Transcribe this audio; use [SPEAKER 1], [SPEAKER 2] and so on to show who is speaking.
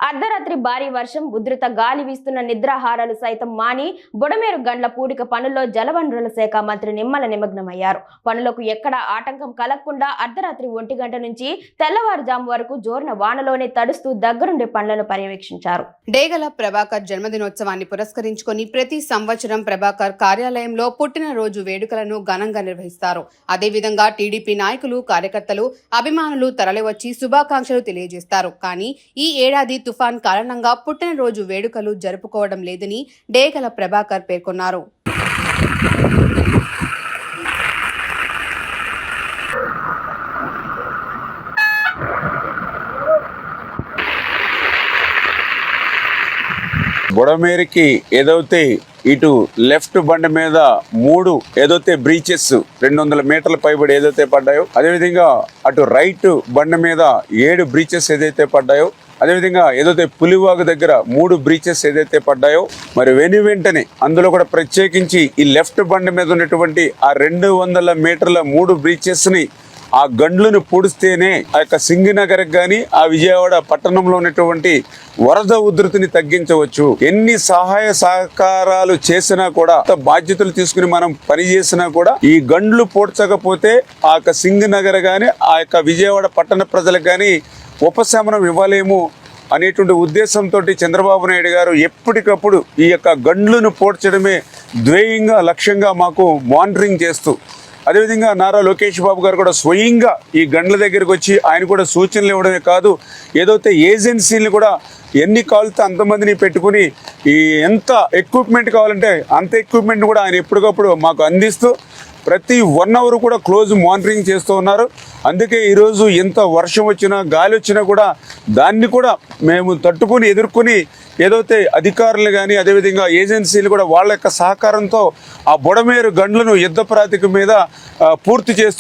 [SPEAKER 1] అర్ధరాత్రి భారీ వర్షం, ఉధృత గాలి వీస్తున్న నిద్రాహారాలు సైతం మాని బుడమేరు గండ్ల పూడిక పనుల్లో జలవనరుల శాఖ మంత్రి నిమ్మల నిమగ్నమయ్యారు. పనులకు ఎక్కడా ఆటంకం కలగకుండా అర్ధరాత్రి 1 గంట నుంచి తెల్లవారుజాము వరకు జోర్న వానలోనే తడుస్తూ దగ్గరుండే పనులను పర్యవేక్షించారు.
[SPEAKER 2] డేగల ప్రభాకర్ జన్మదినోత్సవాన్ని పురస్కరించుకొని ప్రతి సంవత్సరం ప్రభాకర్ కార్యాలయంలో పుట్టినరోజు వేడుకలను ఘనంగా నిర్వహిస్తారు. అదేవిధంగా టీడీపీ నాయకులు, కార్యకర్తలు, అభిమానులు తరలివచ్చి శుభాకాంక్షలు తెలియజేస్తారు. కానీ ఈ ఏడాది తుఫాన్ కారణంగా పుట్టినరోజు వేడుకలు జరుపుకోవడం లేదని డేగల ప్రభాకర్ పేర్కొన్నారు.
[SPEAKER 3] బుడమేరికి ఏదైతే ఇటు లెఫ్ట్ బండి మీద 3 ఏదైతే బ్రీచెస్ 200 మీటర్ల పైబడి ఏదైతే పడ్డాయో, అదేవిధంగా అటు రైట్ బండి మీద 7 బ్రీచెస్ ఏదైతే పడ్డాయో, అదేవిధంగా ఏదైతే పులివాగు దగ్గర 3 బ్రీచెస్ ఏదైతే పడ్డాయో, మరి వెంటనే అందులో కూడా ప్రత్యేకించి ఈ లెఫ్ట్ బండి మీద ఉన్నటువంటి ఆ 200 మీటర్ల 3 బ్రీచెస్ని ఆ గండ్లను పూడిస్తేనే ఆ యొక్క సింగనగర్ కానీ ఆ విజయవాడ పట్టణంలో ఉన్నటువంటి వరద ఉధృతిని తగ్గించవచ్చు. ఎన్ని సహాయ సహకారాలు చేసినా కూడా, బాధ్యతలు తీసుకుని మనం పనిచేసినా కూడా ఈ గండ్లు పూడ్చకపోతే ఆ యొక్క సింగనగర్ కానీ ఆ యొక్క విజయవాడ పట్టణ ప్రజలకు కానీ ఉపశమనం ఇవ్వలేము అనేటువంటి ఉద్దేశంతో చంద్రబాబు నాయుడు గారు ఎప్పటికప్పుడు ఈ యొక్క గండ్లను పూడ్చడమే ధ్యేయంగా, లక్ష్యంగా మాకు మానిటరింగ్ చేస్తూ, అదేవిధంగా నారా లోకేష్ బాబు గారు కూడా స్వయంగా ఈ గండ్ల దగ్గరికి వచ్చి ఆయన కూడా సూచనలు ఇవ్వడమే కాదు, ఏదైతే ఏజెన్సీలు కూడా ఎన్ని కావాలితే అంతమందిని పెట్టుకుని ఈ ఎంత ఎక్విప్మెంట్ కావాలంటే అంత ఎక్విప్మెంట్ కూడా ఆయన ఎప్పటికప్పుడు మాకు అందిస్తూ ప్రతి 1 అవర్ కూడా క్లోజ్ మానిటరింగ్ చేస్తూ ఉన్నారు. అందుకే ఈరోజు ఎంత వర్షం వచ్చినా, గాలి వచ్చినా కూడా దాన్ని కూడా మేము తట్టుకుని ఎదుర్కొని ఏదైతే అధికారులు కానీ అదేవిధంగా ఏజెన్సీలు కూడా వాళ్ళ యొక్క సహకారంతో ఆ బుడమేరు గండ్లను యుద్ధ ప్రాతిక మీద పూర్తి చేస్తూ